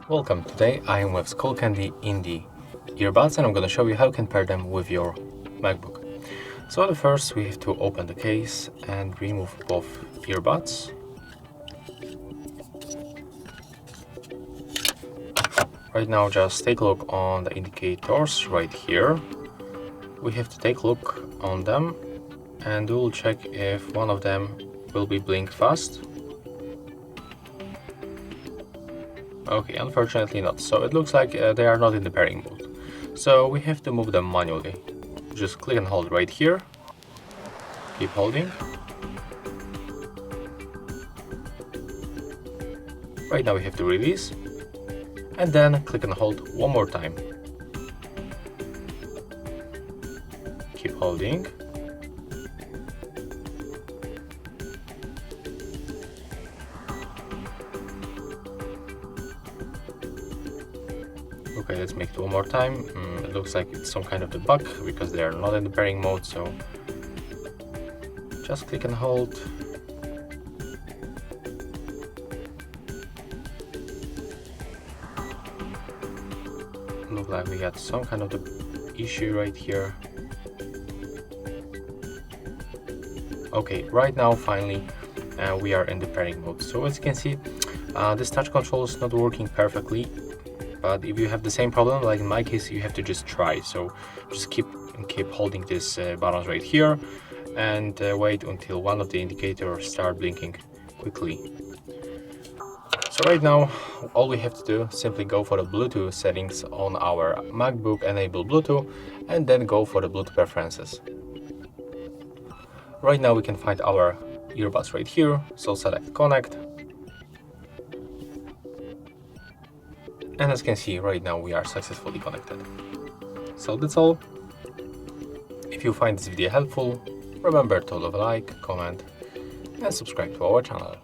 Welcome, today I am with Skullcandy Indy earbuds and I'm going to show you how you can pair them with your MacBook. So at first we have to open the case and remove both earbuds. Right now just take a look on the indicators right here. We have to take a look on them and we'll check if one of them will be blink fast. Okay, unfortunately not. So it looks like they are not in the pairing mode. So we have to move them manually. Just click and hold right here. Keep holding. Right now we have to release. And then click and hold one more time. Keep holding. Okay, let's make it one more time. It looks like it's some kind of the bug because they are not in the pairing mode, so just click and hold. Look like we got some kind of the issue right here. Okay, right now finally we are in the pairing mode. So as you can see, this touch control is not working perfectly. But if you have the same problem, like in my case, you have to just try. So just keep holding this buttons right here and wait until one of the indicators start blinking quickly. So right now, all we have to do, simply go for the Bluetooth settings on our MacBook, enable Bluetooth, and then go for the Bluetooth preferences. Right now we can find our earbuds right here, so select connect. And as you can see, right now we are successfully connected. So that's all. If you find this video helpful, remember to leave a like, comment, and subscribe to our channel.